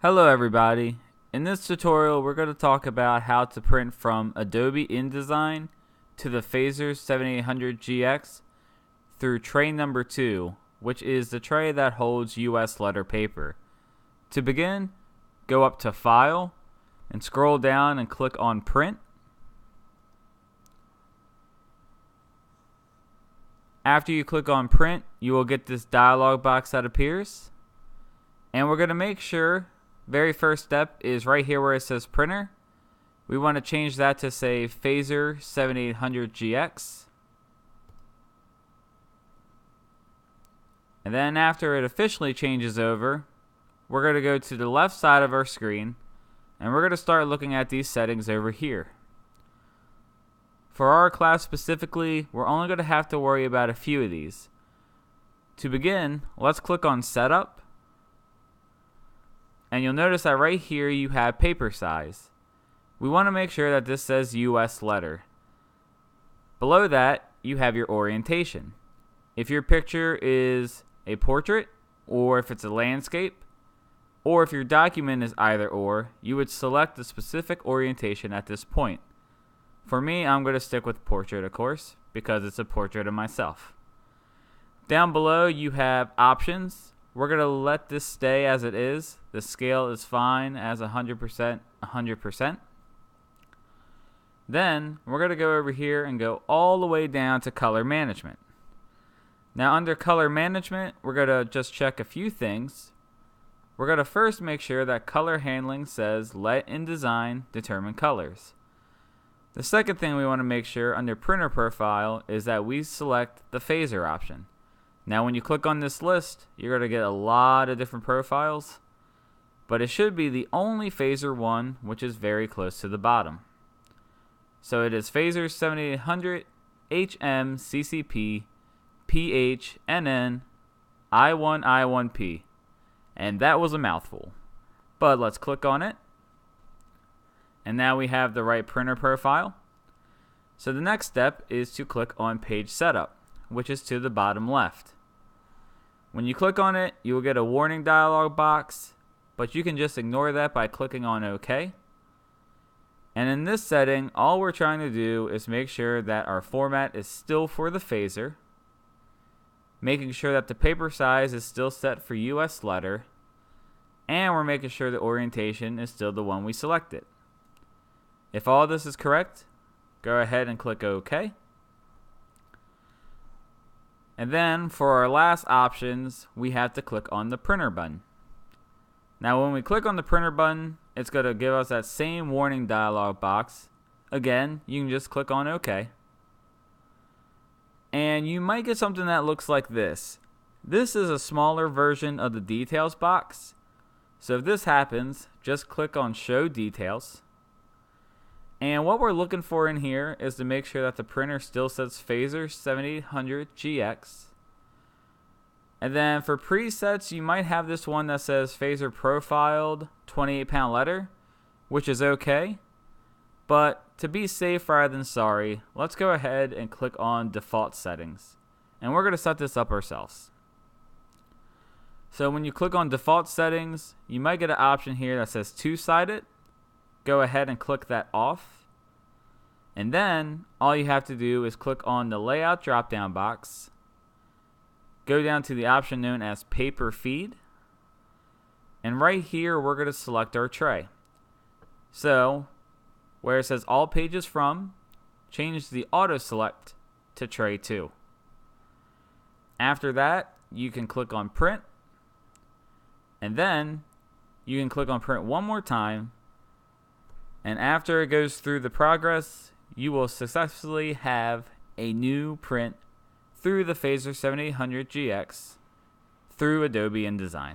Hello everybody. In this tutorial we're going to talk about how to print from Adobe InDesign to the Phaser 7800GX through tray number 2, which is the tray that holds US letter paper. To begin, go up to File and scroll down and click on Print. After you click on Print, you will get this dialog box that appears. And we're going to make sure very first step is right here where it says printer. We want to change that to say Phaser 7800GX. And then after it officially changes over, we're going to go to the left side of our screen and we're going to start looking at these settings over here. For our class specifically, we're only going to have to worry about a few of these. To begin, let's click on Setup. And you'll notice that right here you have paper size. We want to make sure that this says US letter. Below that, you have your orientation. If your picture is a portrait, or if it's a landscape, or if your document is either or, you would select the specific orientation at this point. For me, I'm going to stick with portrait, of course, because it's a portrait of myself. Down below, you have options. We're going to let this stay as it is. The scale is fine as 100%, 100%. Then, we're going to go over here and go all the way down to color management. Now, under color management, we're going to just check a few things. We're going to first make sure that color handling says let InDesign determine colors. The second thing we want to make sure under printer profile is that we select the phaser option. Now when you click on this list, you're going to get a lot of different profiles, but it should be the only phaser one, which is very close to the bottom. So it is Phaser 7800 HM CCP PH NN I1 I1P, and that was a mouthful, but let's click on it, and now we have the right printer profile. So the next step is to click on Page Setup, which is to the bottom left. When you click on it, you will get a warning dialog box, but you can just ignore that by clicking on OK. And in this setting, all we're trying to do is make sure that our format is still for the phaser, making sure that the paper size is still set for US letter, and we're making sure the orientation is still the one we selected. If all this is correct, go ahead and click OK. And then for our last options, we have to click on the printer button. Now when we click on the printer button, it's going to give us that same warning dialog box. Again, you can just click on OK. And you might get something that looks like this. This is a smaller version of the details box. So if this happens, just click on Show Details. And what we're looking for in here is to make sure that the printer still says Phaser 7800GX. And then for presets, you might have this one that says Phaser Profiled 28-pound letter, which is okay. But to be safe rather than sorry, let's go ahead and click on Default Settings. And we're going to set this up ourselves. So when you click on Default Settings, you might get an option here that says Two-Sided. Go ahead and click that off, and then all you have to do is click on the layout drop down box, go down to the option known as paper feed, and right here we're going to select our tray. So where it says all pages from, change the auto select to tray 2. After that, you can click on print, and then you can click on print one more time. And after it goes through the progress, you will successfully have a new print through the Phaser 7800GX through Adobe InDesign.